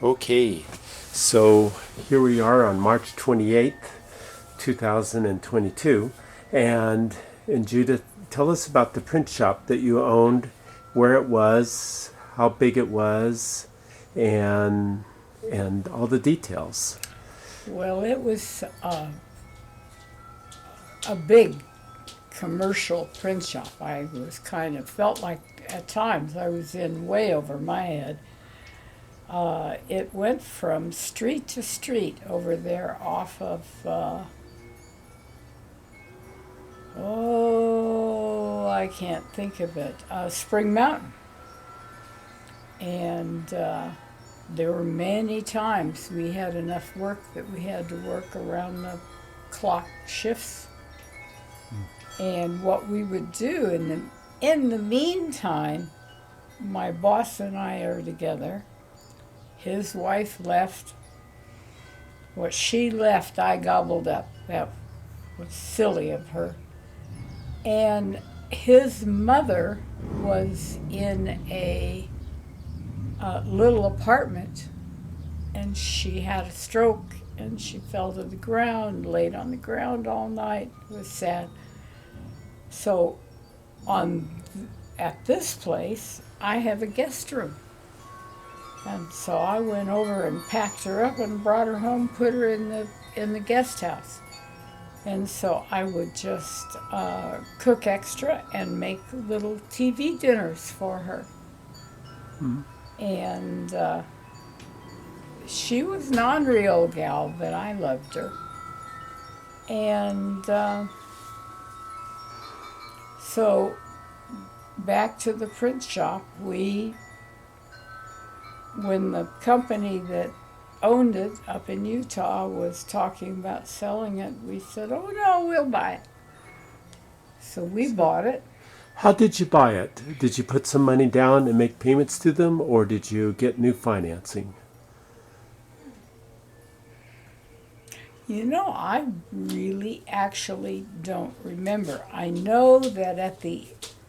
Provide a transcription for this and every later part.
Okay, so here we are on March 28th, 2022. And Judith, tell us about the print shop that you owned, where it was, how big it was, and all the details. Well, it was a big commercial print shop. I was kind of felt like at times I was in way over my head. It went from street to street over there off of, I can't think of it, Spring Mountain. And there were many times we had enough work that we had to work around the clock shifts. And what we would do in the meantime, my boss and I are together. His wife left. What she left, I gobbled up. That was silly of her. And his mother was in a little apartment, and she had a stroke, and she fell to the ground, laid on the ground all night. It was sad. So at this place, I have a guest room. And so I went over and packed her up and brought her home, put her in the guest house. And so I would just cook extra and make little TV dinners for her. Mm-hmm. And she was an ornery old gal, but I loved her. And so back to the print shop, when the company that owned it up in Utah was talking about selling it, we said, oh no, we'll buy it. So we bought it. How did you buy it? Did you put some money down and make payments to them, or did you get new financing? You know, I really actually don't remember. I know that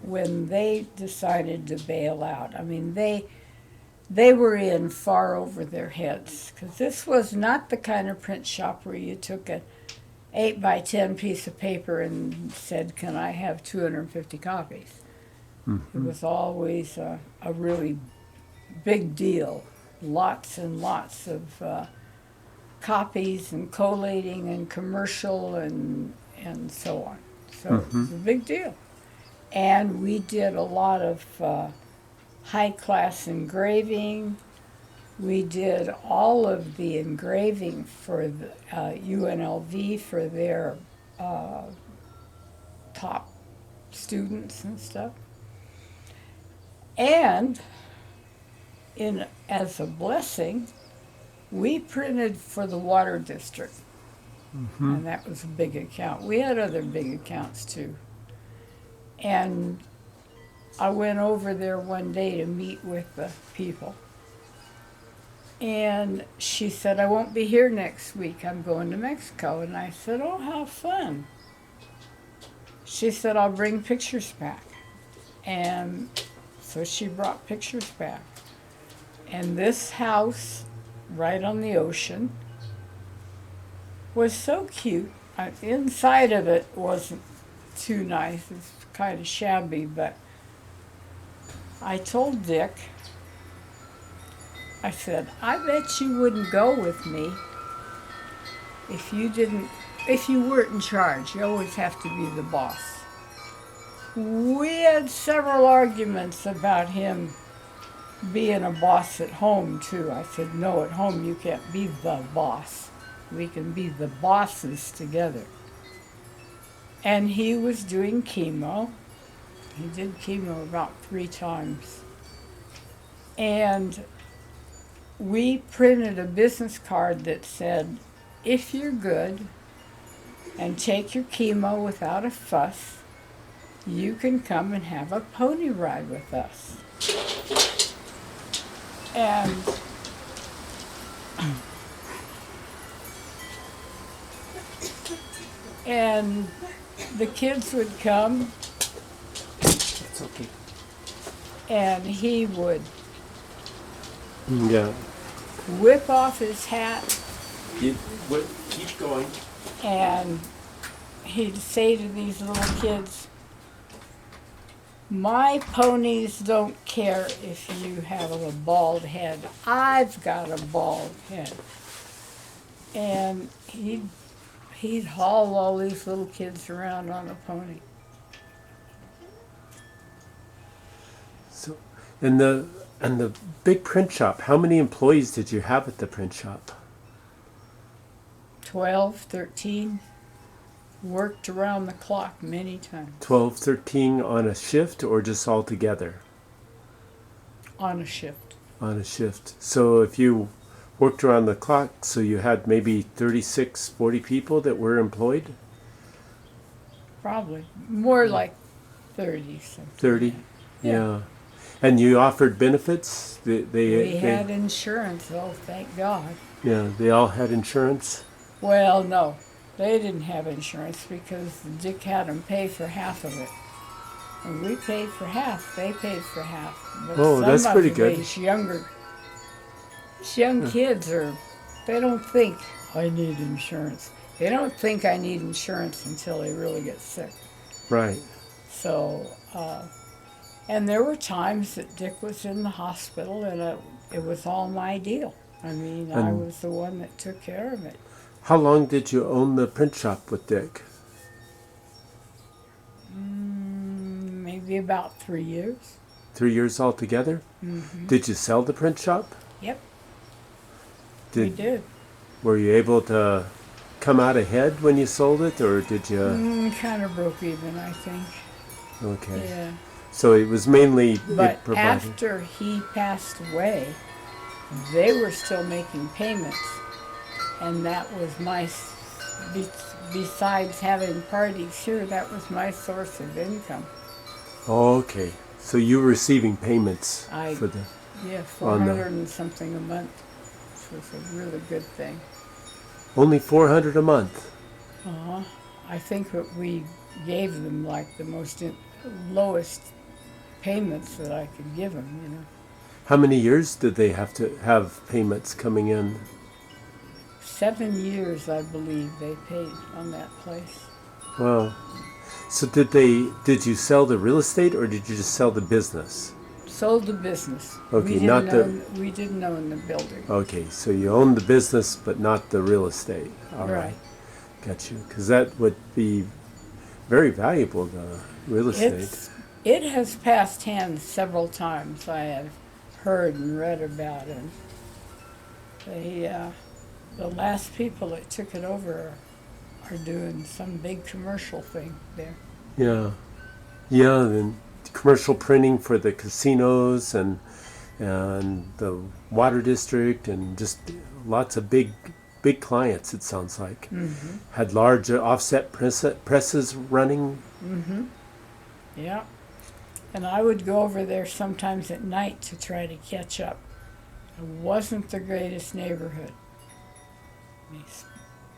when they decided to bail out, I mean, they were in far over their heads, because this was not the kind of print shop where you took an 8 by 10 piece of paper and said, can I have 250 copies? Mm-hmm. It was always a really big deal. Lots and lots of copies and collating and commercial and so on. So mm-hmm. It was a big deal. And we did a lot of high-class engraving. We did all of the engraving for the UNLV for their top students and stuff. And as a blessing, we printed for the water district. Mm-hmm. And that was a big account. We had other big accounts too. And I went over there one day to meet with the people. And she said, I won't be here next week. I'm going to Mexico. And I said, oh, how fun. She said, I'll bring pictures back. And so she brought pictures back. And this house, right on the ocean, was so cute. Inside of it wasn't too nice. It's kind of shabby, but I told Dick, I said, I bet you wouldn't go with me if you weren't in charge. You always have to be the boss. We had several arguments about him being a boss at home too. I said, no, at home you can't be the boss. We can be the bosses together. And he was doing chemo. He did chemo about 3 times. And we printed a business card that said, if you're good and take your chemo without a fuss, you can come and have a pony ride with us. And the kids would come. It's okay. And he would. Yeah. whip off his hat, Keep going. and he'd say to these little kids, "My ponies don't care if you have a bald head. I've got a bald head." And he'd haul all these little kids around on a pony. So, and the big print shop. How many employees did you have at the print shop? 12, 13, worked around the clock many times 12, 13 on a shift, or just all together? on a shift. On a shift. So if you worked around the clock, so you had maybe 36, 40 people that were employed? Probably more like 30 something. 30? Yeah. Yeah. And you offered benefits? We had insurance, oh, thank God. Yeah, they all had insurance? Well, no, they didn't have insurance because Dick had them pay for half of it. And we paid for half, they paid for half. But Oh, that's pretty good. These young kids they don't think I need insurance. They don't think I need insurance until they really get sick. Right. So, and there were times that Dick was in the hospital and it was all my deal. I mean, I was the one that took care of it. How long did you own the print shop with Dick? Maybe about 3 years. 3 years altogether? Mm-hmm. Did you sell the print shop? Yep, we did. Were you able to come out ahead when you sold it, or did you? Kind of broke even, I think. Okay. Yeah. So it was mainly But it provided. after he passed away, they were still making payments. And that was besides having parties here, that was my source of income. Oh, okay. So you were receiving payments for the. Yeah, 400 and something a month, which was a really good thing. Only 400 a month. I think that we gave them like the lowest payments that I could give them, you know. How many years did they have to have payments coming in? 7 years, I believe, they paid on that place. Wow. So did you sell the real estate, or did you just sell the business? Sold the business. Okay, We didn't own the building. Okay, so you owned the business, but not the real estate. All right. Got you. Because that would be very valuable, the real estate. It has passed hands several times. I have heard and read about it. The last people that took it over are doing some big commercial thing there. Yeah. Yeah, and commercial printing for the casinos and the water district, and just lots of big clients, it sounds like. Mm-hmm. Had large offset presses running. Mm-hmm. Yeah. And I would go over there sometimes at night to try to catch up. It wasn't the greatest neighborhood. These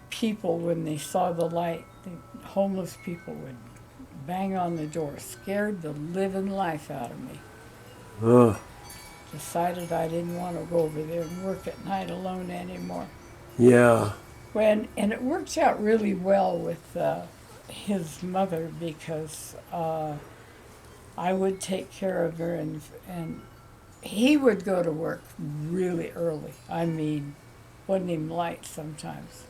people, when they saw the light, the homeless people would bang on the door, scared the living life out of me. Ugh. Decided I didn't want to go over there and work at night alone anymore. Yeah. And it worked out really well with his mother, because I would take care of her, and he would go to work really early. I mean, wasn't even light sometimes.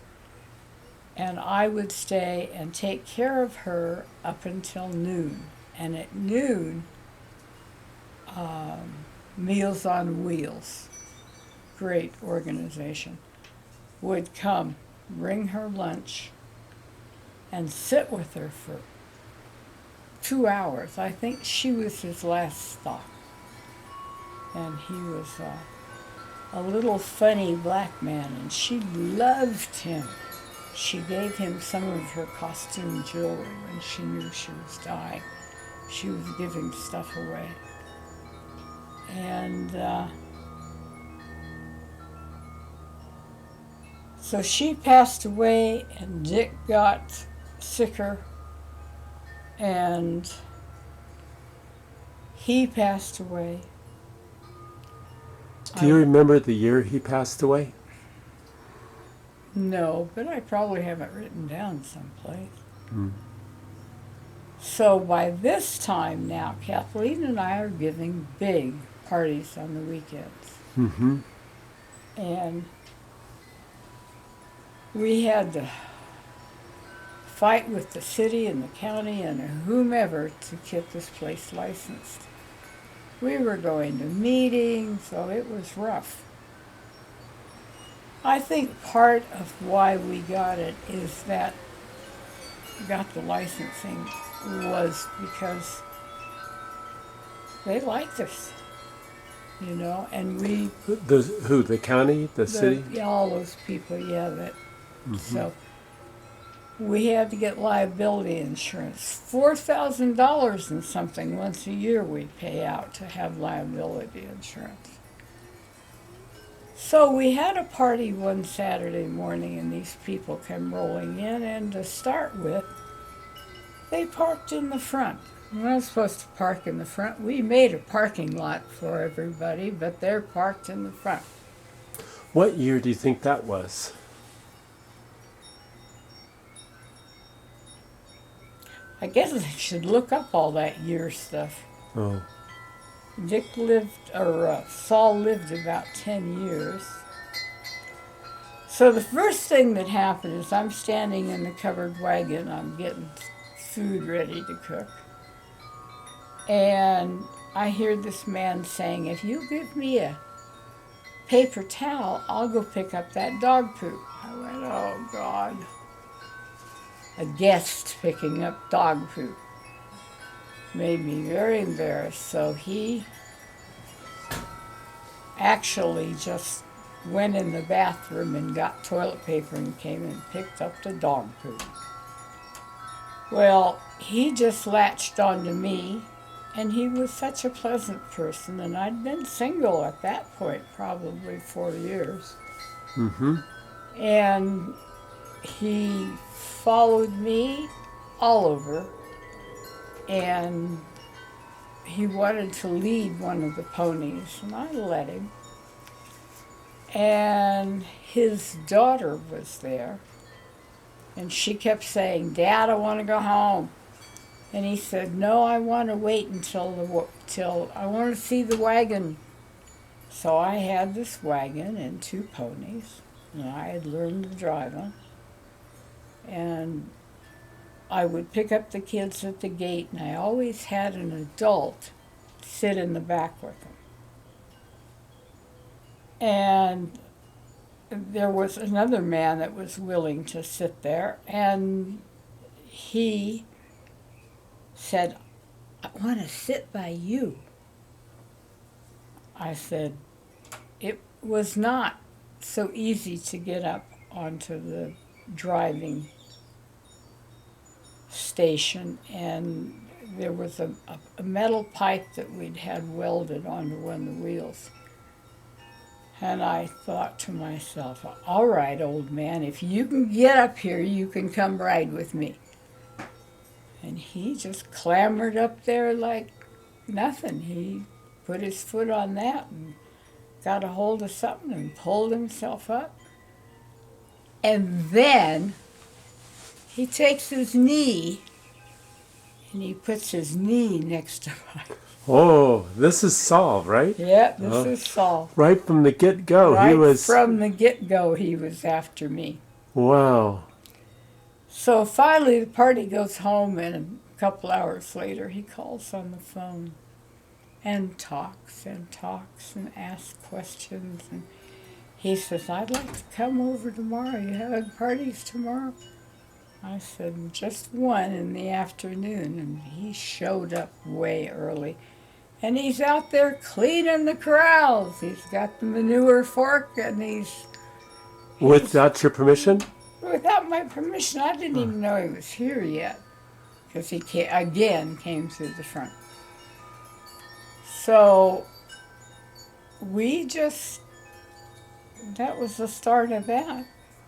And I would stay and take care of her up until noon. And at noon, Meals on Wheels, great organization, would come, bring her lunch, and sit with her for 2 hours. I think she was his last stop. And he was a little funny black man, and she loved him. She gave him some of her costume jewelry when she knew she was dying. She was giving stuff away. And so she passed away, and Dick got sicker, and he passed away. Do you remember the year he passed away? No, but I probably have it written down someplace. So by this time now, Kathleen and I are giving big parties on the weekends. Mm-hmm. And we had to fight with the city and the county and whomever to get this place licensed. We were going to meetings, so it was rough. I think part of why we got it is that got the licensing was because they liked us, you know, and we Who? The county? The city? yeah, all those people, yeah, that so we had to get liability insurance. $4,000 and something once a year we pay out to have liability insurance. So we had a party one Saturday morning and these people came rolling in, and to start with, they parked in the front. We're not supposed to park in the front. We made a parking lot for everybody, but they're parked in the front. What year do you think that was? I guess I should look up all that year stuff. Oh. Dick lived, or Saul lived about 10 years. So the first thing that happened is I'm standing in the covered wagon. I'm getting food ready to cook. And I hear this man saying, if you give me a paper towel, I'll go pick up that dog poop. I went, oh God. A guest picking up dog poop made me very embarrassed. So he actually just went in the bathroom and got toilet paper and came and picked up the dog poop. Well, he just latched onto me, and he was such a pleasant person, and I'd been single at that point, probably 4 years. Mm-hmm. And he followed me all over, and he wanted to lead one of the ponies, and I let him. And his daughter was there, and she kept saying, Dad, I want to go home. And he said, no, I want to wait until I want to see the wagon. So I had this wagon and 2 ponies, and I had learned to drive them. And I would pick up the kids at the gate, and I always had an adult sit in the back with them. And there was another man that was willing to sit there, and he said, I want to sit by you. I said, it was not so easy to get up onto the driving station, and there was a metal pipe that we'd had welded onto one of the wheels. And I thought to myself, all right, old man, if you can get up here, you can come ride with me. And he just clambered up there like nothing. He put his foot on that and got a hold of something and pulled himself up. And then he takes his knee and he puts his knee next to mine. Oh, this is Saul, right? Yeah, this is Saul. Right from the get-go, Right he was... from the get-go, he was after me. Wow. So finally the party goes home, and a couple hours later he calls on the phone and talks and asks questions. And he says, I'd like to come over tomorrow. You having parties tomorrow? I said, just one in the afternoon. And he showed up way early. And he's out there cleaning the corrals. He's got the manure fork, and he's Without your permission? without my permission. I didn't even know he was here yet, because he came through the front. So that was the start of that.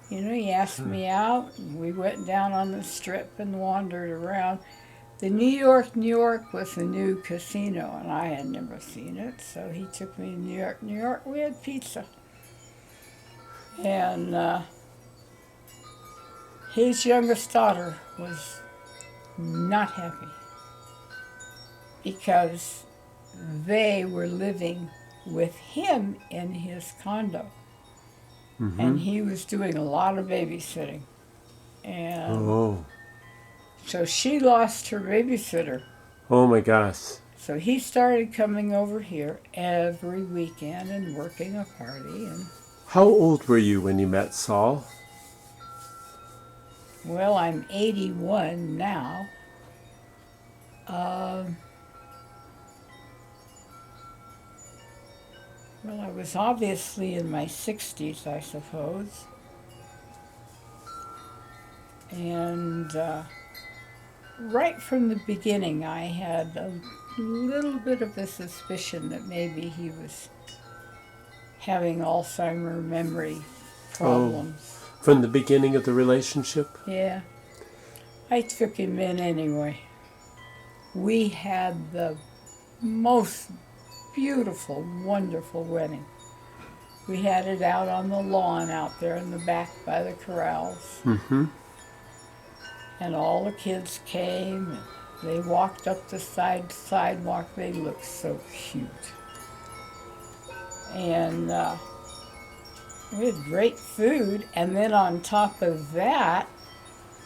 You know, he asked me out, and we went down on the strip and wandered around. The New York was a new casino, and I had never seen it, so he took me to New York. We had pizza. And his youngest daughter was not happy because they were living with him in his condo. Mm-hmm. And he was doing a lot of babysitting. And Oh. so she lost her babysitter. Oh my gosh. So he started coming over here every weekend and working a party. And How old were you when you met Saul? well, I'm 81 now. Well, I was obviously in my 60s, I suppose. And right from the beginning, I had a little bit of a suspicion that maybe he was having Alzheimer's memory problems. From the beginning of the relationship? Yeah. I took him in anyway. We had the most beautiful, wonderful wedding. We had it out on the lawn out there in the back by the corrals. Mm-hmm. And all the kids came, and they walked up the sidewalk. They looked so cute. And we had great food. And then on top of that,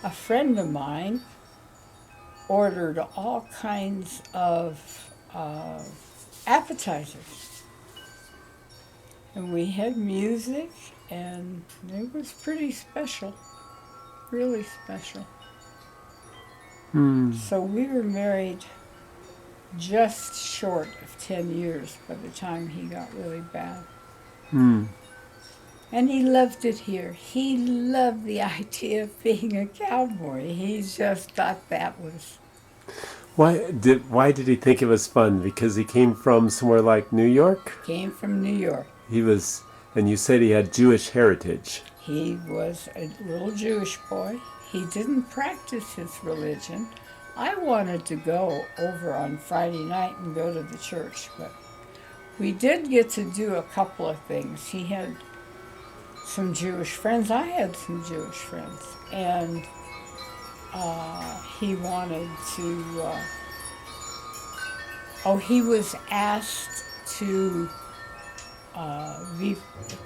a friend of mine ordered all kinds of appetizers. And we had music, and it was pretty special, really special. So we were married just short of 10 years by the time he got really bad. Mm. And he loved it here. He loved the idea of being a cowboy. He just thought that was... Why did he think it was fun? Because he came from somewhere like New York? Came from New York. And you said he had Jewish heritage. He was a little Jewish boy. He didn't practice his religion. I wanted to go over on Friday night and go to the church, but we did get to do a couple of things. He had some Jewish friends. I had some Jewish friends. And he wanted to... he was asked to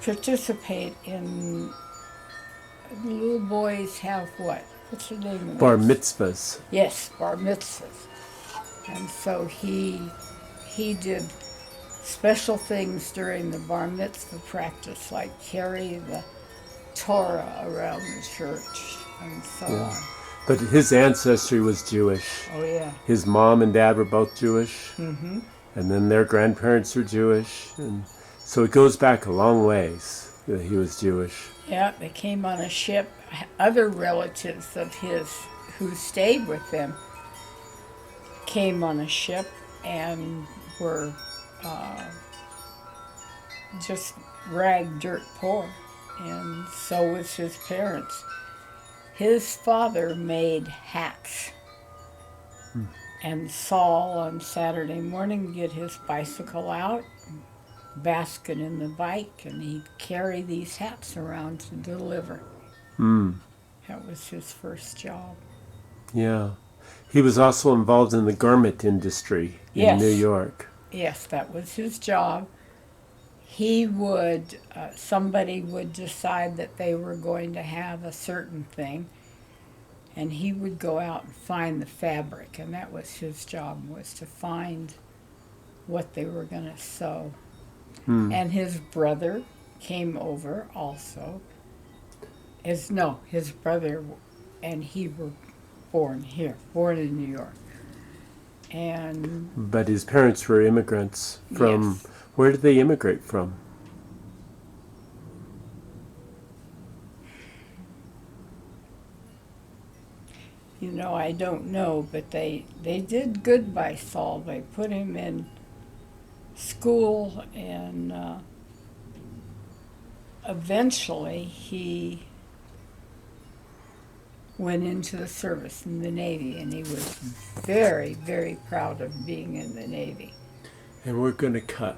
participate in... Little boys have what? What's the name of it? Bar mitzvahs. Yes, bar mitzvahs. And so he did special things during the bar mitzvah practice, like carry the Torah around the church and so on. But his ancestry was Jewish. Oh, yeah. His mom and dad were both Jewish. Mm-hmm. And then their grandparents were Jewish. And so it goes back a long ways that he was Jewish. Yeah, they came on a ship. Other relatives of his who stayed with them came on a ship and were just rag dirt poor. And so was his parents. His father made hats. And Saul on Saturday morning would get his bicycle out, basket in the bike, and he'd carry these hats around to deliver. That was his first job. Yeah. He was also involved in the garment industry in New York. Yes, that was his job. He would, somebody would decide that they were going to have a certain thing, and he would go out and find the fabric, and that was his job, was to find what they were going to sew. And his brother came over also. His brother and he were born here, born in New York. But his parents were immigrants from... Yes. Where did they immigrate from? I don't know, but they did good by Saul. They put him in school, and eventually he went into the service in the Navy, and he was very, very proud of being in the Navy. And we're going to cut.